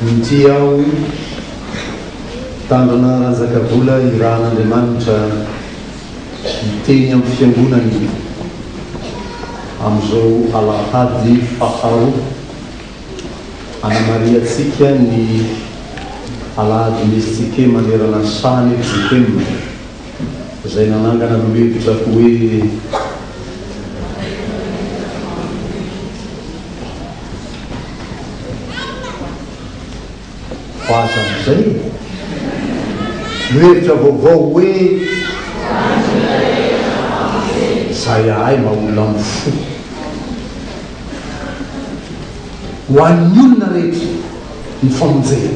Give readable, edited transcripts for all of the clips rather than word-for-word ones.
Minty aho tandrona razakavola irahan'Andriamanitra miteny amin'ny fiangonany amin'izao alahady fahao anamariatsika ny alahady misitsike manerana sany Betlehem izay nanangana nomevitra hoe aza am'izay nohevitra vaovao hoe zay ahay maolona amin'ny fo ho an'ny olona rehetra ny famonjena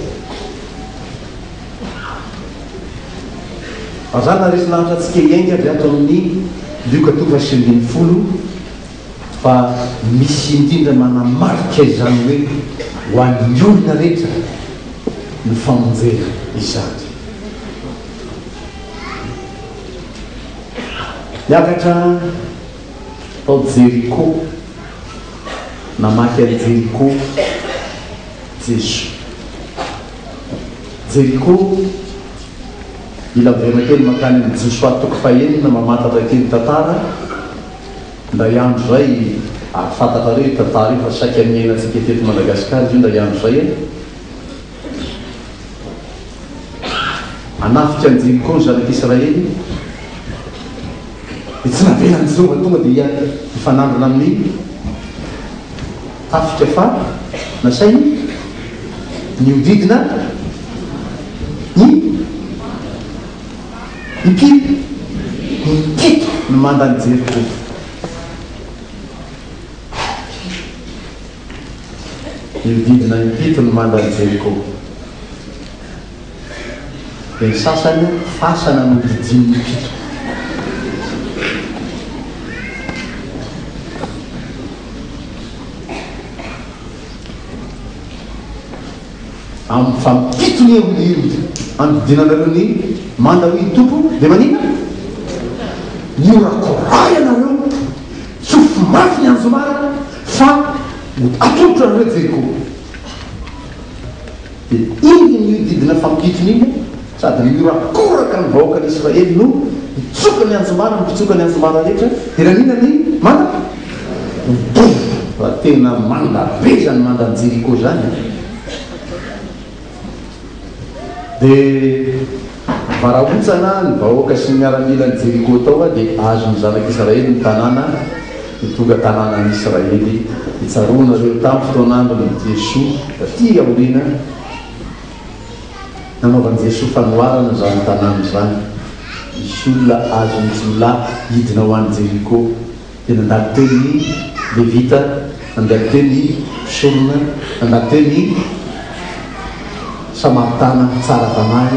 fa zany naresy lanitra atsika iainga avy ato amin'ny liokatova sy ny folo fa misy indrindra manamarika izany hoe ho an'ny olona rehetra ny famonjena izany niakatra tao Jeriko namaky any Jeriko Jesu Jeriko mila verina kely makany amin'ny Josoa toko fahenina mamatatra kely tantara nday andro zay ary fantatra re tantara io fa saika miainatsika teto Madagasikara io nday andro zay anafika ny Jeriko ny zanak'Israely dia tsy navelany Jehova tonga dia mifanandrona amin'ny afika fa nasainy niodidina nipito no mandany Jeriko niodidina nipito no mandany Jeriko dia ny sasany fasana no didiny nipito amin'ny fampitony anodidinanareo ny manda hoe tompo dia manina niorakoray anareo tsofo mafy ny anjomara fa atolotra nareo Jeriko dia iny niodidina fampitony iny sady miorakoraka ny vahoaka ny Israely no mitsoka ny anjomara mipitsoka ny anjomara rehetra dia ranina ny manda fa tena manda be zany manda ny Jeriko zany dia varaotsana ny vahoaka sy ny miaramila ny Jeriko tao dia azo ny zanak'Israely ny tanàna ny tonga tanàna ny Israely itsaroana reo tamin'ny fotoanandro ny Jesoa fa ty aoriana nanaovan'i Jesoa fanoharana zany tanàna zany misy olona azo ny jola hidina ho an'ny Jeriko dia nandalo teo ny Levita nandalo teo ny sorona nandalo teo ny samaritana tsara tanahy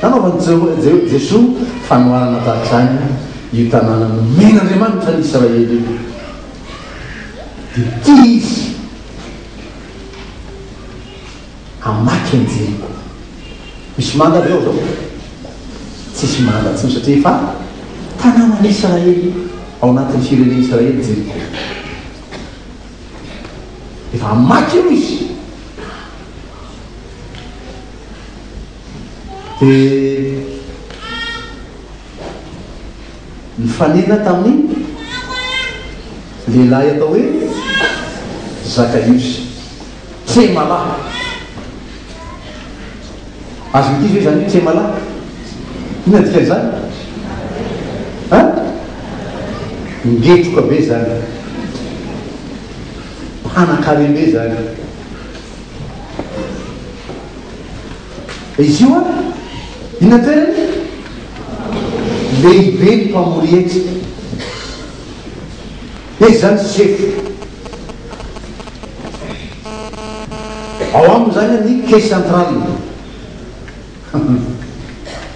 nanaovan'i Jesoa fanoharana tahaka zany io tanàna nomen'Andriamanitra ny Israely io dia ty izy amaky ny Jeriko misy manda avy eo zao tsisy manda tsiny satria fa tanàna ny Israely ao anatin'ny fireneny Israely Jeriko efa amaky io izy dia nifanena tamin'ny lehilahy atao hoe Zakaiosy Tsemalahy azo mikizy hoe zany hoe Tsemalahy ina dikan'izany ngetroka be zany mpanakarembe zany izy io ina terany lehibe ny mpamory etsy izy zany sefo ao aminy zany ny caisse centrale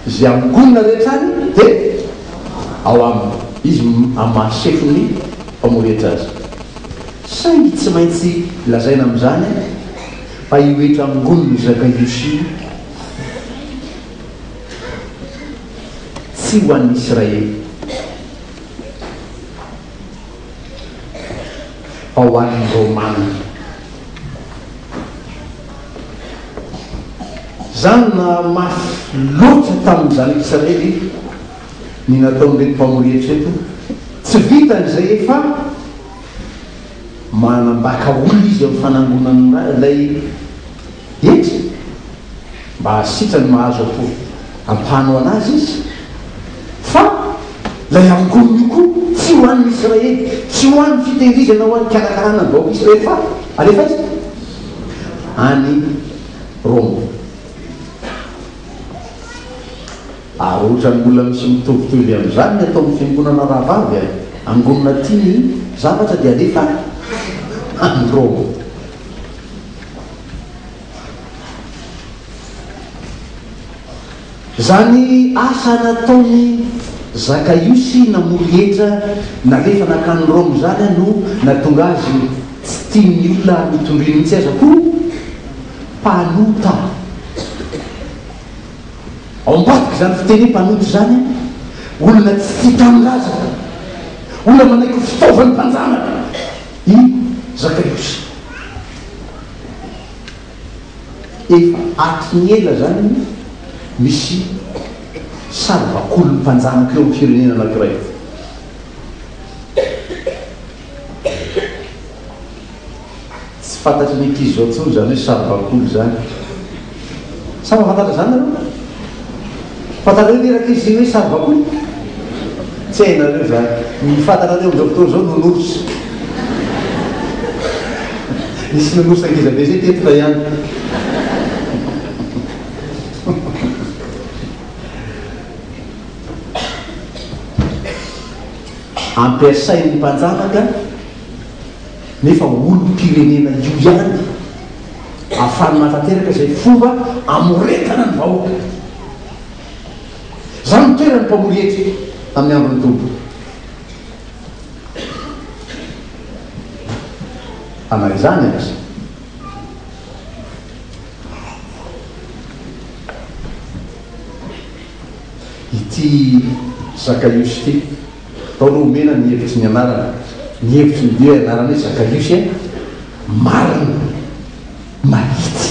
zay amingonina rehetra any dia ao aminy izy amasefo ny mpamory etsy azy saingy tsy maintsy lazaina am'izany fa ioetra amingoniny Zakaiosy tsy ho an'ny Israely fa ho an'ny Romana zany na mafy loatra tamin'ny zanaka Israely ny nataon'ireny mpamoritra eto tsy vitan'izay efa manambaka olona izy amin'ny fanangonana ilay etry mba hasitrany mahazo ato ampano anazy izy fa lay angoniny koa tsy ho an'ny Israely, tsy ho an'ny fitehirizana ho an'ny karakarana ny vahoaka Israely fa alefa izy any Roma. Ary ohatrany mbola misy mitovitovy amin'izany ny atao amin'ny fiangonana rahavavy a angonina tia ny zavatra dia alefa any Roma. Zany asa nataony Zakaiosy namory-hetra nalefa nakany Roma zany no natonga azy tsy tian'ny olona mitondriny mihitsy aza koa mpanota. Ao ambadiky zany fiteny mpanota zany olona tsy tia tanindrazana, olona manaiky fitaovan'ny mpanjanaka i Zakaiosy. Efa atriny ela zany misy sarivakolo ny mpanjanaka eo amin'ny firenena anankiray. Tsy fantatry ny ankizy zao intsony zany hoe sarivakolo zany. Sa mahafantatra zany nareo? Fantareo teraka izy hoe sarivakolo? Tsy hainareo zany. Ny fantarareo amin'izao fotoana zao nonorsy. Nisy nonorsy ankizy be zay tetika ihany. Ampiasain'ny mpanjanaka nefa olom-pirenena io ihany ahafahany matateraka izay fomba amoretana ny vahoaka. Zany ny toerany mpamory-hetra amin'ny androny tompo. Anary zany azy ity Zakaiosy ity taolo omena ny hevitsy ny anarana, ny hevitsy ny Dio anarana hoe Zakaiosy marina mahitsy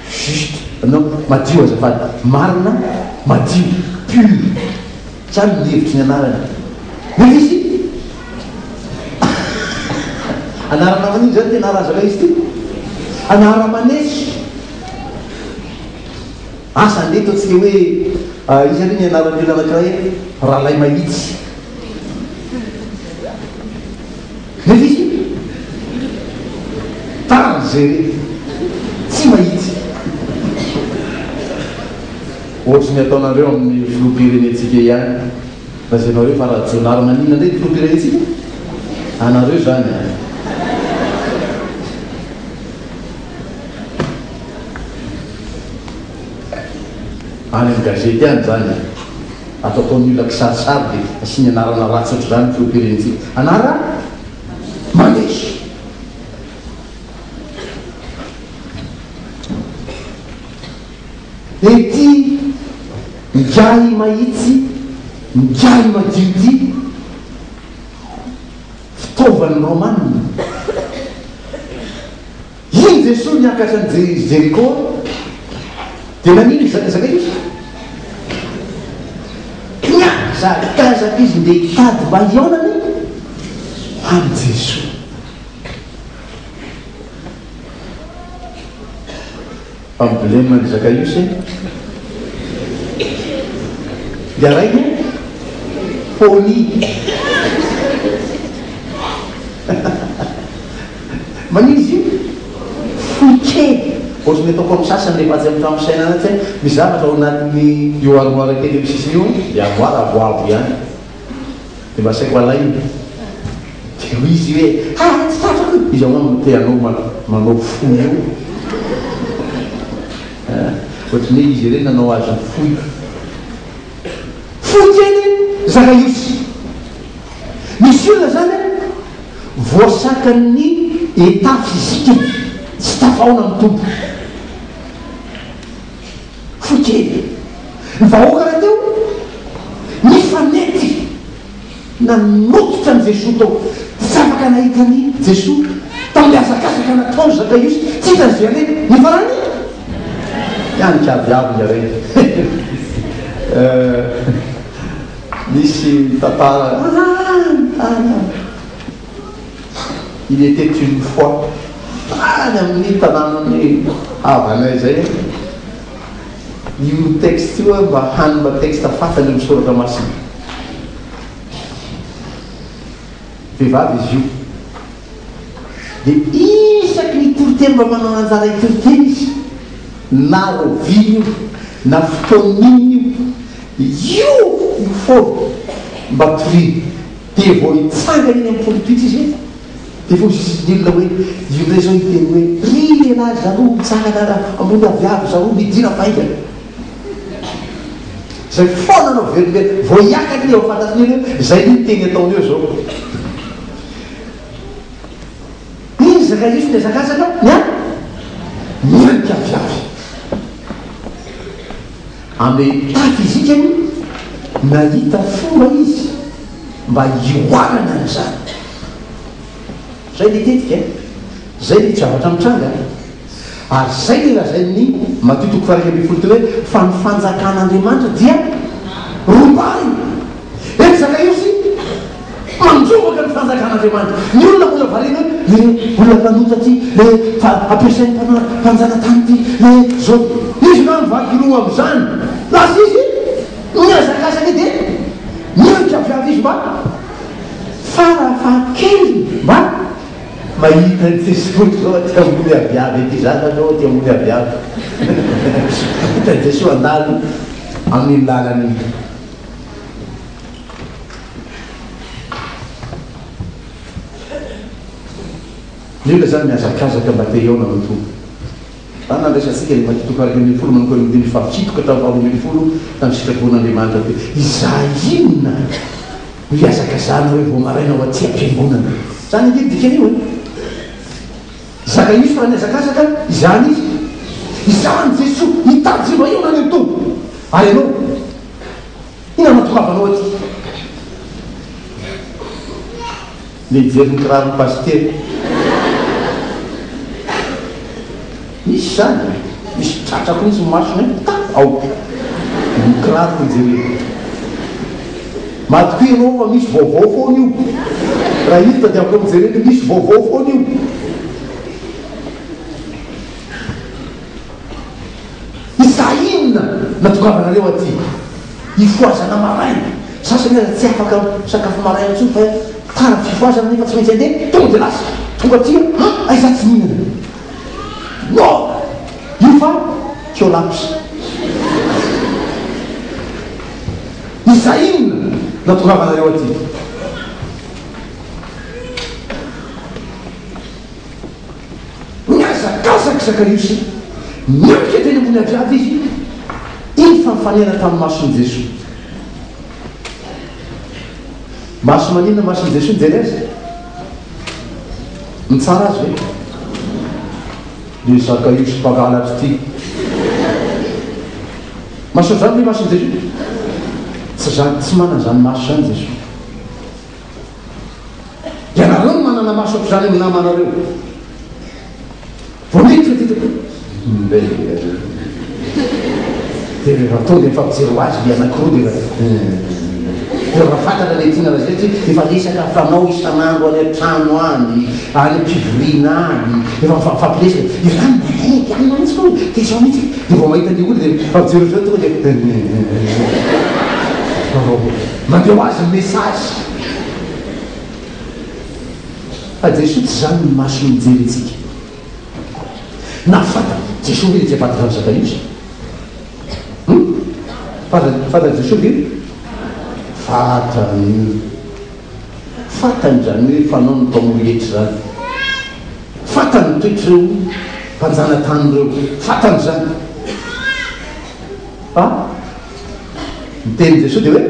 juste anao madio azafady marina madio pure zany ny hevitsy ny anarana. Nefa izy anarana manino zany tena razaka izy ty anara manesy asa ndeha ataontsika hoe izy ary ny anaran'ny olona anankiray rahalay mahitsy. Nefa izy tarany zay tsy mahitsy. Ohatsy ny ataonareo amin'ny filoham-pirenentsika ihany lazainao hoe fa raha jonary manina ndray filoham-pirenentsika anareo zany any amin'ny gazety any zany ataotaon'ny olona kisarisary dia asiny anarana ratsy ohatry zany filoham-pirenentsika anara manesy. Ety ngiay mahitsy ngiay madioty fitaovan'ny romanina iny Jesosy niakatran'ny Jeriko dia nanino Zakaiosy miazakazaka izy ndeha hitady mba hionany amin'ny Jesosy. Emblème ny Zakaiosy dia raiky pony manino izy foikely ohatrany ataoko amin'ny sasany le matsy amin'ny trano saina anaty misy zavatra ao anatin'ny io armoara kely amin'ny sisiny io dia armoara avoavo ihany dia mba saiko alainy dia hoy izy hoe tsy tatrako izy ao te anao manao foy io ohatrany hoe izy ireny nanao azy foy foy kely Zakaiosy. Misy olona zany voasakan'ny état physique tsy tafaona amin'ny tompo foy kely ny vahoaka raha teo nifanety nanototra ny Jesosy tao tsy afaka nahitany Jesosy tambiazakasaka nataony zakaiosy tsy tazyale nifarany ianykaviavy zare misy tantara il était une fois any amin'ny tanànany avanay zay io texte io mba hanymba texte fatany misoratra masina vehivavy izy io de isaky nitoroteny mba manao anjara itoroteny izy na roviny io na fotoaniny io fô mba toriny de vo itsangany iny amin'ny folopitra izy de fo ilona hoe io ndray zao iteny hoe ry lehilahy zaro mitsangana raha ambony aviavy zaro midina faingana zay fona anao velomely vo iakany eo fantatiny io zay ny teny ataony eo zao iny zakaiosy ny azakazaka mianika aviavy ame tafizikany nahita fomba izy mba ioarana an'izany zay le tetika zay le travatra mitranga ary zay le razay ny matotoko faraky amby folo teo hoe fa ny fanjakan'andriamanitra dia rombariny eky zakaiosy manjovaka ny fanjakan'andriamanitra ny olona mbola varina le olona mpanotaty le ampiasainy mpanjanatany ty le zao izy na mivakiroa am'izany lasa izy miazakasaka de miankaviavy izy mba farafakely mba mahita ny jesosy zao ty ambony aviavy ty zany anao ty ambony aviavy hitany jesosy andalo amin'ny lalany ny olona zany miazakazaka mba te eo na mitombo nandraisatsika le matitoko araky amin'ny folo manoko dimy fafitsitoka tao faharoambin'ny folo tamin'ny sitrapon'andriamanitra te izah inona miazaka zany hoe vo maraina ho aty am-piangonana zany angely dikan'io e zakaiosy fa niazakazaka izany izy izany jesosy hitady zay mba eo nany mitombo ary anao ina matokavanao aty le iveriny kirarony paster misy zany misy tratrako nisy masony ta ao mikiraroko jere matokoy anao fa misy vaovao foana io raha io tadiavako mijereny misy vaovao foana io izah inona natokavanareo aty ifoazana maraina sasany aza tsy afaka sakafo maraina ntsony fa tara fifoazana nefa tsy maintsy andeha tonga de lasa tonga tia aiza tsy mihinana no io fa keolapsy izah inona natokavanareo aty miazakazaky zakaiosy mianika teny ambony aviavy izy iny famfanena tamin'ny masony jesosy maso maninona masony jesosy jeny azy mitsara azy hoe le zakaiosy mpagalatry ty maso zany le masony jesosy tsy zany tsy manana zany maso zany jesosy de anareo no manana maso ako zany aminamanareo vo mety fa de rehefa tonga efa mpijery ho azy le anakiroa de raha fatana le tina raha zay efa lesaka fanao isan'andro any an-trano any am-pivorina any efa fampilesaka irany maheky any manitsy ko de zao mihitsy de vo mahita ny olo de fampijery zao tonga de mandeha ho azy ny message fa jesosy tsy zany ny maso mijery itsika na fatany jesosy hoe tsy afatazany zakaiosy fatany jesosy ve fatany zany hoe fanao ny mpamoretry zany fatany toetryreo mpanjanatany reo fatany zany fa miteny jesosy de hoe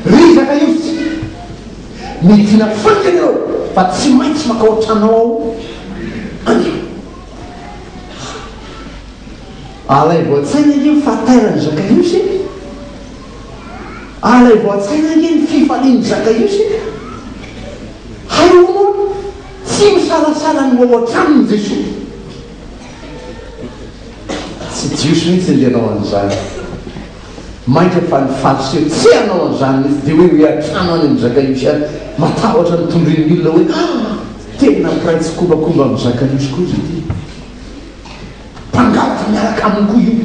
ry zakaiosy midina faingany ao fa tsy maintsy makaotranao ao any alay voatsaina io fatairany zakaiosy alay voatsaina io ny fifaliany zakaiosy haiono tsy misalasala ny oatranyny jesosy tsy jiosy mihitsy ny anao an'izany mainka fa ny faloseo tsy anao an'izany mihitsy dia hoe hoatrano any amin'ny zakaiosy any matahotra nytondriny olona hoe tena mpiray tsy kombakomba amin'ny zakaiosy koa zy ty mpangalatra miaraka aminy koa io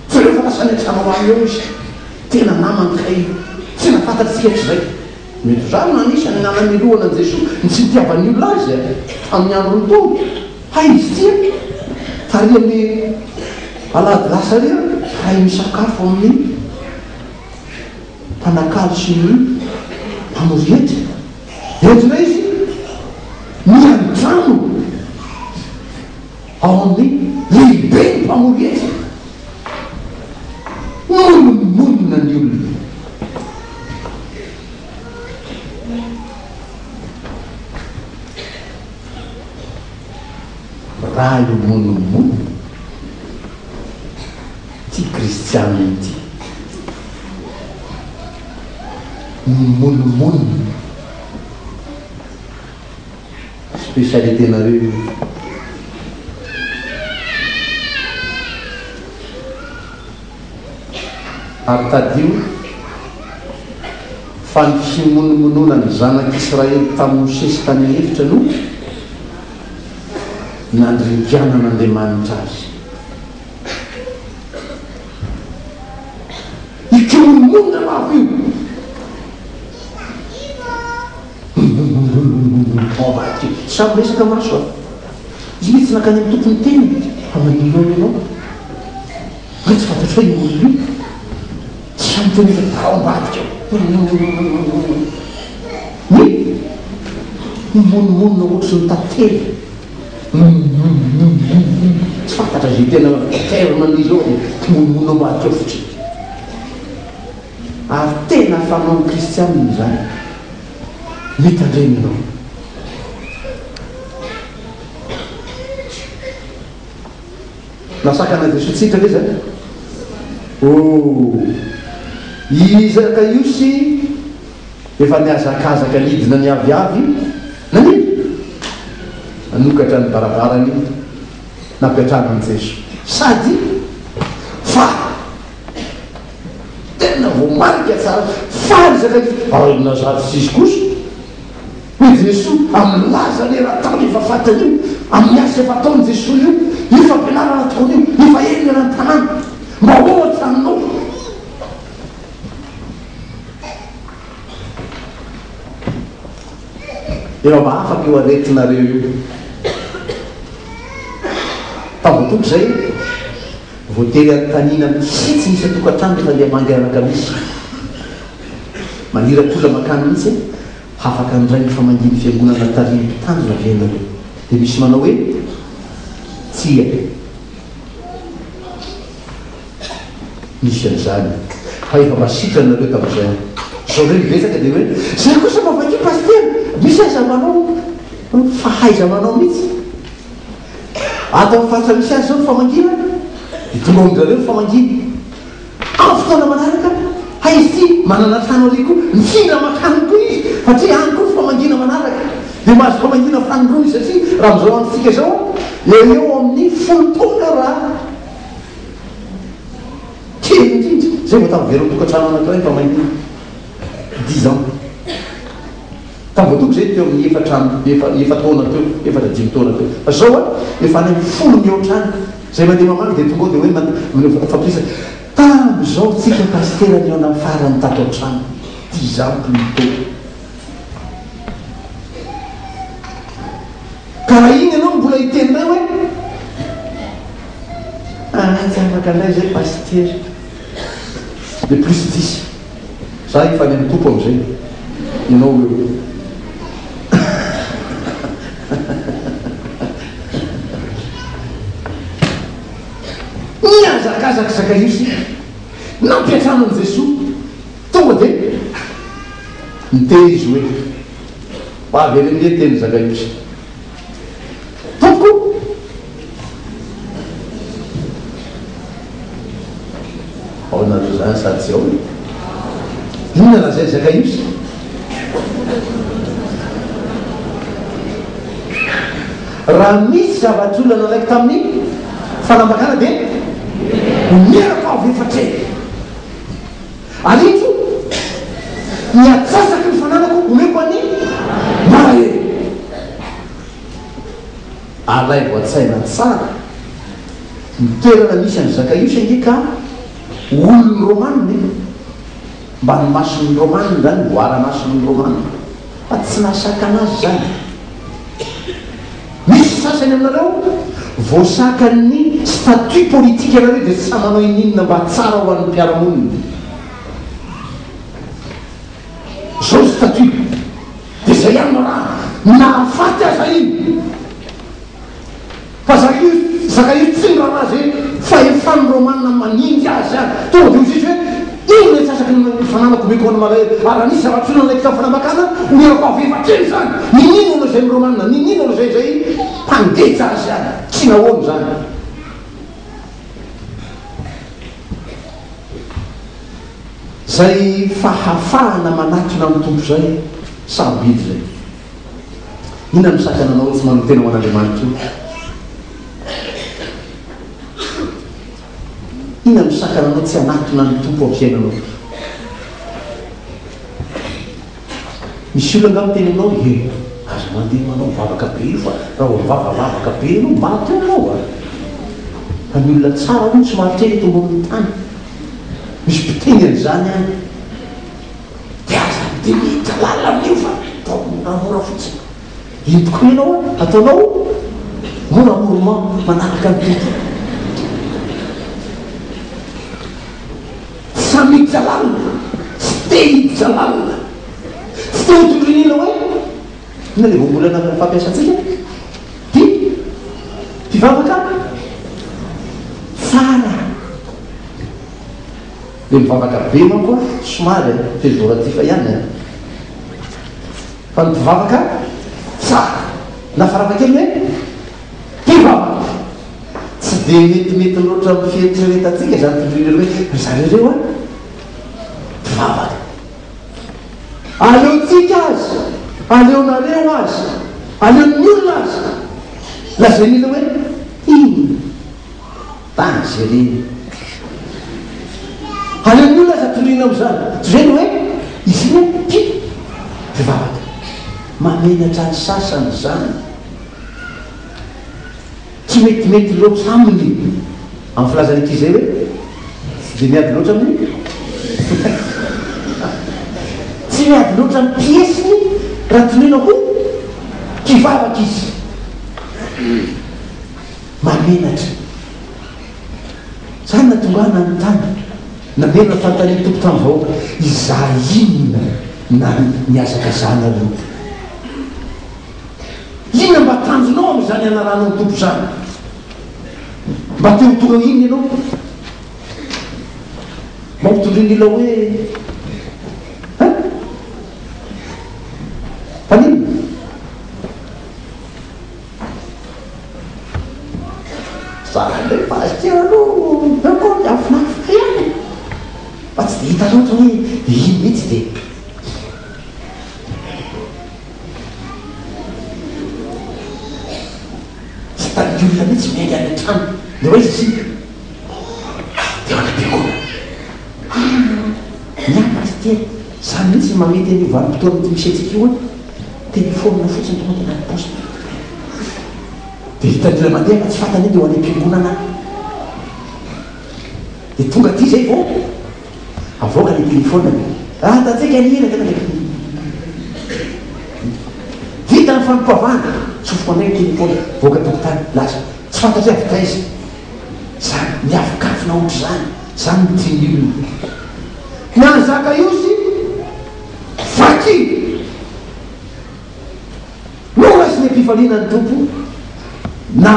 fa rehefa lasany an-trano any eo izy tena namany kay tsy nafatatsika hatrizay mety zany nanisany nanamilohana an' jesosy ny tsy nitiavany olona azy amin'ny andro ny too hay izy tia tariany alady lasa rea hay misakafo amin'ny mpanakalo sy ny mpamoriety entina izy miantrano ao amin'ny lehibe ny mpamoriety monina ny olona raha io monimono ty kristiana ity monimono spécialité-nareo ary tadio fa ny fimonomonona ny zanak'Israely tamin'ny Mosesy tany hevitra no nandrikianan'Andriamanitra azy ikimonomonona lavo io avaty samy resaka maso a izy mety tsy nakany amin'ny tompony teny fa maninao ianao hoe tsy fantatry hoe imonono io tsy samy teny efa tao ambadika ny imonomonona ohatry ny tantely tsy fantatra zay tena terman'izao monomono ambadika fotry ary tena fanao ny kristianina zany mitandreninao nasakana Jesosy tsika le zany izakaiosy efa niazakazaka lidina ny aviavy nanino nanokatra ny barabarany nampiatranany Jesosy sady fa tena vomarika tsara faly zakaiosy nazaty sisy kosa hoe Jesosy amin'ny laza le raha tao efa fatany io amin'ny asa efa ataony Jesosy io efa ampianarana tokony io efa enina ny tanàna mba ohatra aminao efa mba afaka eo aretinareo io tavoatoky zay voatery antanina mitsitsy misy atokantrano rehefa le mangeranaka misy manirak'olona makany mihitsy afaka ndray ny famanginy fiangonana tariny mpitandrina venareo dia misy manao hoe tsia misy an'izany fa efa masitrany nareo tamin'izay zao reny betsaka dia hoe zay kosa mavakio paster misy aiza manao fahaiza manao mihitsy atao faritra misy azy zao ny famangina tonga amin'zareo ny famanginy amin'ny fotoana manaraka hay izy ty manana trano aliko mifindra makany koa izy satria any koa famangina manaraka dia mahazo famangina fanindroy satria raha mizao antsika zao eo amin'ny folotona raha kely indrindra zay vo tamin'ny tokantrano anakiray ny famangina 10 ans tavoatoky zay teo amin'ny efa taona teo efatra 5 taona teo fa zao a efa any folo mihoatrany zay mandeha mamaky dia tonga dia hoe fampisa tam'izao tsika pastera ny eo farany tato an-trano 10 ans plutôt karaha iny ianao mbola hitenindray hoe tsy afaka andray zay pastera de plus 10 za efa ny amin'ny tompo am'izay ianao eo niazakazaka zakaiosy nampiatrano an' Jesosy tonga dia nite izy hoe avy eny amin'le teny zakaiosy tompo ao nareo zany sady tsy ao inona lazay zakaiosy raha misy zava-tolana raiky tamin'ny fanambakana dia miaraka avy efatre alintro miatsasaky ny fananako omeko any marahe alay voatsaina tsara mitoerana misy any Zakaiosy angeka olony romaniny mba ny mason'ny romaniny zany voara mason'ny romaniny fa tsy nasaka anazy zany misy sasany aminareo voasakan'ny statut politique anareo dia tsy sa manao ininona mba tsara ho an'ny mpiaramoniny zao statut dia zay any raha nahafaty aza iny fa Zakaiosy tsy ny raha azy fa efa ny romanina manindy azy any tonga dia ozisy hoe ino le sasaky ny fananako meko any malahe ara nisy zava-tsolana ndraiky tamin'ny fanambakana omerako avy efatreny zany ninino olo zay romanina ninino olo zay mpandeja azy any tsy nahoany zany zay fahafahana manatona amin'ny tompo zay sarobidy zay ina misakana anao tsy manao tena ho an'Andriamanitra ina misakana anao tsy anatona ny tompo amin'ny fiainanao misy olona ngamy teny anao azo mandeha manao mivavaka be io fa raha ho mivavavavaka be anao maty anao fa ny olona tsara no tsy mahatreny eto ambonin'ny tany misy mpiteny an'izany any dia aza dia mihitra lalina amin'io fa ataonamora fotsiny ino tokoa ianao ataonao moramoroma manaraka ny tompo samiditra lalina tsy te hiditra lalina tsy te hotorinina hoe ina le vombolana fampiasantsika ty mpivavaka tsara le mivavaka be manko somary fezoratifà ihany fa ny mpivavaka tsara na faravakely hoe mpivavaka tsy dia metimety loatra amin'ny fieritreretantsika zany todriny hoe zareo a mpivavaka aleotsika azy aleonareo azy aleon'ny olona azy lazay nila hoe ino tany zereny aleon'ny olona azy atorina am'zany zany hoe izy hoe mpivavaka mamenatra ny sasany zany tsy metimety loatra aminy amin'ny filazany ity zay hoe tsy dia miady loatra aminy tsy miady loatra amin'ny piesiny raha tonina ho mpivavaka izy mamenatra zany natongana ny tany namena fantany tompo tamy vahoaka iza inona na miazaka zanareo inona mba tanjonao am'izany anaranao ny tompo zany mba teotonga iny ianao mampitondrin'ila hoe fanino zale pasteraloha ako miafinafika ihany fa tsy de hita loatra hoe ino mihitsy de tsy tany olona mihitsy miaingy any an-trano de hoe izy sika de ho anam-piakona miamatra tia zany mihitsy mamety an'io valim-potoana ty misy atsika io a telefônina fotsiny tonga tena poste de hitan'ila mandeha fa tsy fantany de ho any am-piangonana de tonga ty zay vao avoaka le telefôna tatsika nihira tena vita ny fampavana tsofoko andray ny telefôna voaka tokotany lasa tsy fantatry avy taiza zany miafikafina ohatra zany zany mitiny olona na Zakaiosy vaky norasy ny mpifaliana ny tompo na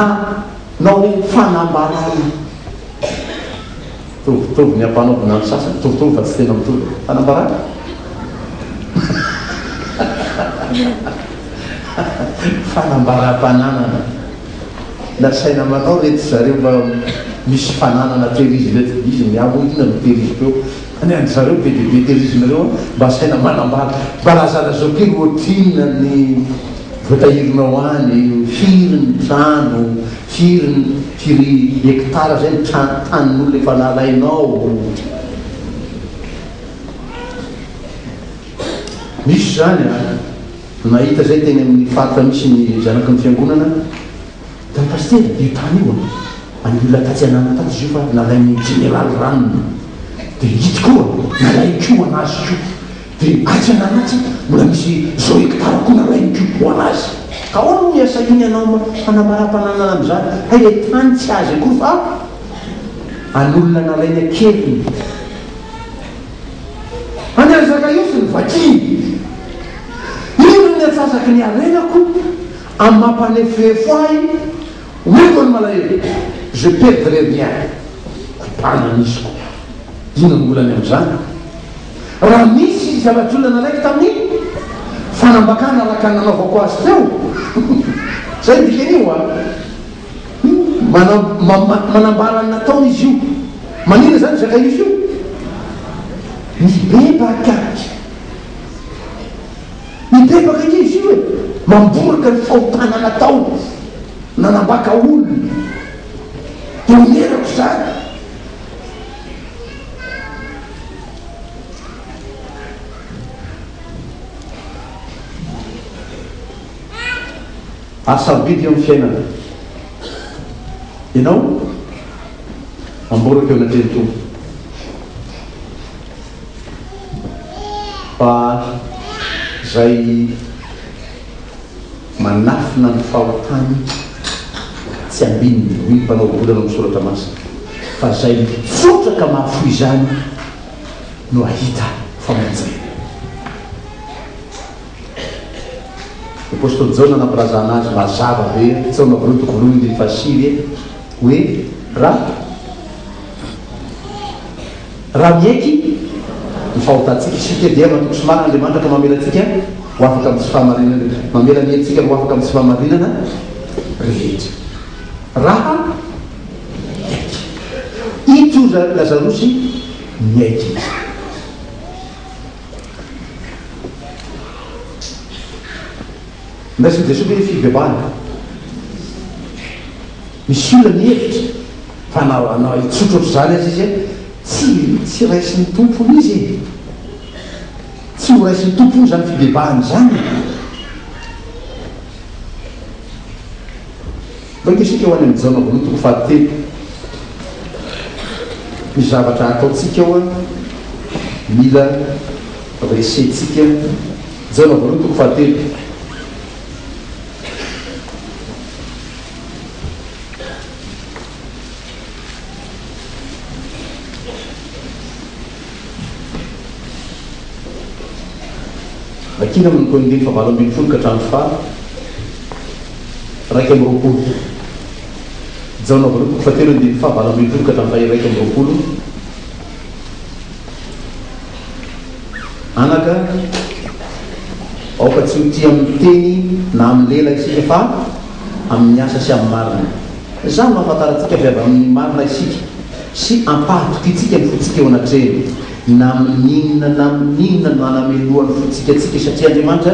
nao fanambarana tovitovy ny ampanaovina ny sasany tovitovy fa tsy tena mitovy fanambarana fanambaram-pananana na saina manao rety zareo mba misy fananana terizy rety izy miabo ina miterizy peo any any zareo be debe terizinareo mba saina manambara mba lazalazao kely otrina ny voatahirinao any firy ny trano firy hectara zay ny tanin'olona efa nalainao. misy zany nahita zay teny amin'ny faritra misy ny zanaky ny fiangonana da pastera io tany io any olona tatsy anana taty izy io fa nalain'ny général ranona de hity koa nalai ko anazy ko de atsy ananatsy mbola misy zao hectara koa nalainy ko anazy ka oano miasa iny anao fanamara-pananana am'zany hay le tany tsy azy akoa fa an'olona nalainy akely any azaka io sy ny vakiny ino ny atsasaky ny arenako amin'ny mampanefefo ahy oeko ny malahelo je perdrai rien kopana nisiko ino ny olany am'zany raha misy zavatr'olona nalaiky tamin'iny fanambakana raka nanaovako azy teo zay dikan'io manambara ny nataony izy io manina zany zaka izy io mibebaka izy io e mamboraka ny fahotana nataony nanambaka olona de onerako zany asabidy eo amin'ny fiainana ianao mamboraka eo anatrenitompo fa zay manafina ny fahotany tsy ambininy hoy ny mpanao volana misoratra masina fa zay mitsotraka mahafoy zany no ahita famonjena. Apôstôly Jaona nampirazana azy mazava be tsao navorontoko voalohany ny fasiry hoe raha mieky ny fahotantsika isika dia matoko somary Andriamanitra ka mamelatsika ho afaka amin'ny tsy fahamarinana mamela mietsika ho afaka amin'ny tsy fahamarinana rehetra raha mieky ito Lazarosy mieky ndasy Jesosy hoe fibebahana misy olona mihevitra fa anao itsotrotro zany azy izy tsy raisin'ny tompony izy tsy ho raisin'ny tompony zany fibebahany zany baka isika ho any amin'ny jaona voalohany toko fahatelo misy zavatra ataotsika eo mila resentsika jaona voalohany toko fahatelo akina amin'ny koindeny fa valo ambin'ny folo ka hatrany fa raiky amin'ny roapolo jaona voalohany fahatelo andiny fa valo ambin'ny folo ka hatrany fa raiky amin'ny roapolo anaka aoka tsy ho tia amin'ny teny na amin'ny lela isika fa amin'ny asa sy amin'ny marina zany mahafantarantsika avy avy amin'ny marina isika sy ampahatoky itsika ny fotsika eo anatreny na amin'inona no anamelohan'ny fotsikatsika satria Andriamanitra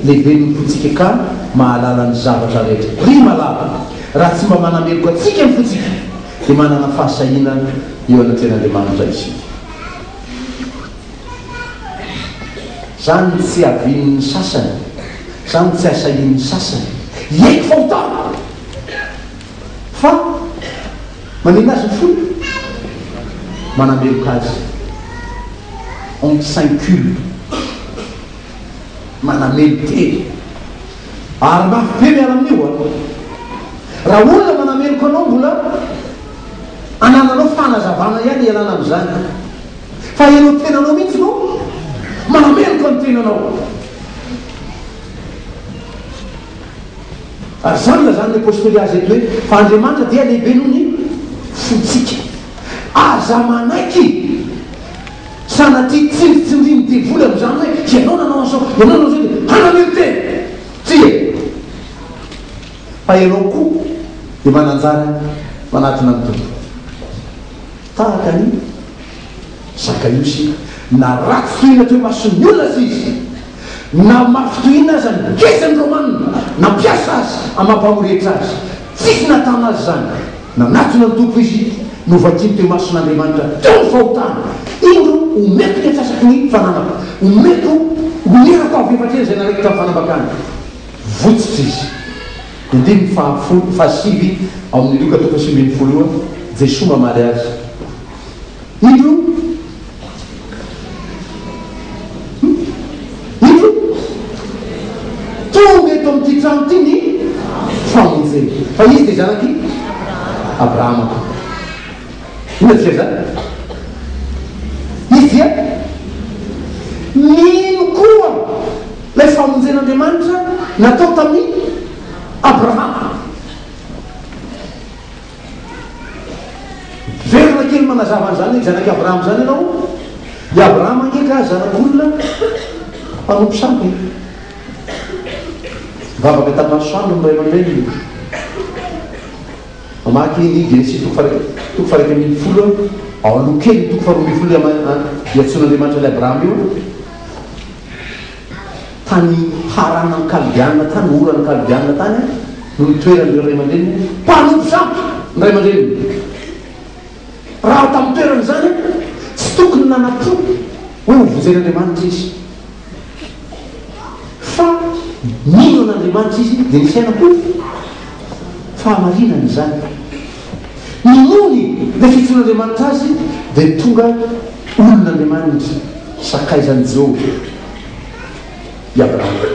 lehibe ny fotsika ka mahalala ny zavatra rehetra ry malala raha tsy mba manameloko atsika ny fotsika dia manana fahasahina eo anatren'Andriamanitra isika zany tsy avinin'ny sasany zany tsy asahin'ny sasany iaiky fahotana fa manina azy ny folo manameloka azy on s'incule manamelo teny ary mafy be miala amin'io raha olona manameloko anao mbola anananao fanazavana ihany ialana am'zany fa ianao tenanao mihitsy no manameloko ny tenanao ary zany la zany ny apôstôly azy eto hoe fa Andriamanitra dia lehibe noho ny fotsika aza manaiky sanaty tsindritsindriny devoly am'zany hoe ianao nanao an'zao ianao nanao zao dia hanamelo teny tsia fa ianao koa dia mananjara manatona ny tompo tahaka ny Zakaiosy na ratsy tohina toe mason'ny olona azy izy na mafitoina azy any kezany romanina nampiasa azy amampamoretra azy tsisy natana azy zany nanatona ny tompo izy novakiny teo mason'andriamanitra teo ny fahotana indro omeko ny atsasaky ny fananaka omeko omerako avy efatreny zay naraiky tamin'ny fanambakany votsitra izy indimy fahasivy ao amin'ny Luka 7:20 Jesosy mamaly azy indro tonga eto amin'ity trano ty ny famonjena fa izy dia zanaky Abrahama ina dia zany izy dia nino koa lay famonjen'andriamanitra natao tamin'ny Abrahama verina kely manazava an'izany zanaky Abrahama zany ianao i Abrahama ndraika zanak'olona mpanompo samby vavaka tamin'ny masoandro ny ray aman-dreny mamaky ny Genesis 2:1 ao aloha kely 2:12 iatson'andriamanitra ilay Abrahama io tany harana ny kaldianina tany orana kaldianina tany no nitoeran'ireo ray aman-dreny mpanompo sampy ny ray aman-dreny raha tamin'ny toerana zany tsy tokony nanapo hoe hovonjen'andriamanitra izy fa nino an'andriamanitra izy dia nisaina koa fahamarinany zany ninony le fitson'andriamanitra azy dia tonga olon'andriamanitra sakaizany Jehova i Abrahama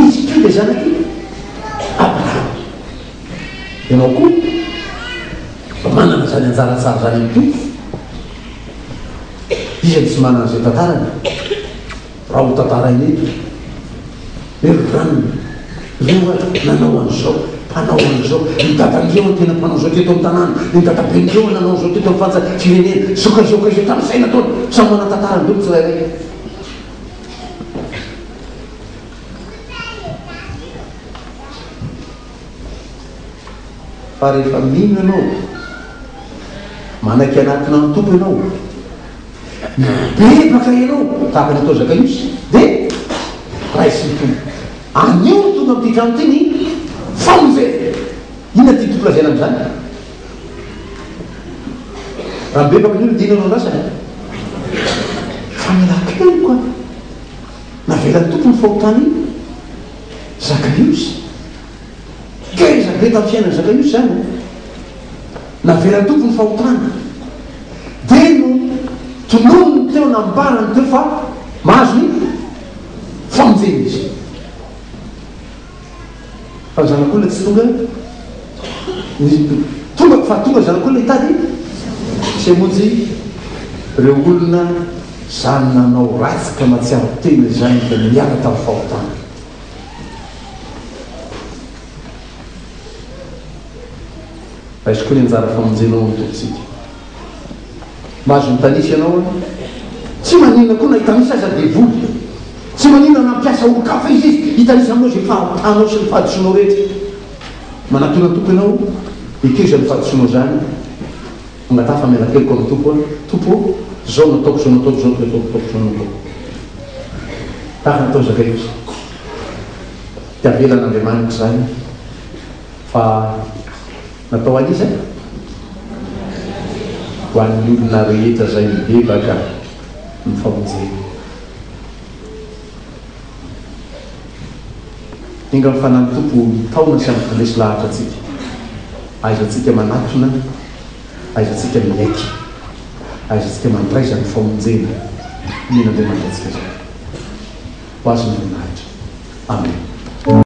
izy to dia zanaky Abrahama ianao koa manana zany anjaratsara zany amin'ny tompo izy tsy manana zay tantarany raha ho tantarainy eto ranony reo nanao an'izao mpanao an'izao ny dadandreo ny tena mpanao zao teto amin'ny tanàna ny dadaben'ireo nanao zao teto amin'ny fantsa firenena zokazoka izao tamin'ny saina taona samy mana tantarany dolo tsirairay fa rehefa mino ianao manaky anatina ny tompo ianao bebaka ianao tahaka ny atao Zakaiosy dia raisy ny tompo anio ny tonga amin'ity trano ty ny famonjena inona ty tompo lazaina am'izany raha bebaka nio dina anao rasany famelakely koa navelan'ny tompo ny fahotany Zakaiosy kezaka re tamin'ny fiainany Zakaiosy zany navelan'ny tompo ny fahotana dia no tononony teo nambarany teo fa mahazo ny famonjena izy fa zanak'olona tsy fa tonga zanak'olona hitady sy monjy reo olona zany nanao ratsika matsiaro tena zany dia miara tamin'ny fahotana fa izy koa ny anjara famonjenao amin'ny tompontsika mahazo mitanisa ianao tsy manina koa na hitanisa aza devoly tsy manina nampiasa olo-kafa izy hitanisa aminao zay fahotanao sy ny fahadisoanao rehetra manatona tompo ianao ekeza ny fahadisoanao zany angatafa mialakeloko amin'ny tompo tompo zao nataoko zao nataoko zao nataoko zao nataoko tahaka natao Zakaiosy tiavelan'andriamanitra zany fa natao an'izy ho an'ny olona rehetra zay mibebaka ny famonjena inga mifanany tompo taona sy amin'ny lesy lahatra atsika aizatsika manatona aizatsika miaiky aizatsika mandraiza ny famonjena min'andriamanitra atsika zay ho azo ny voninahitra amen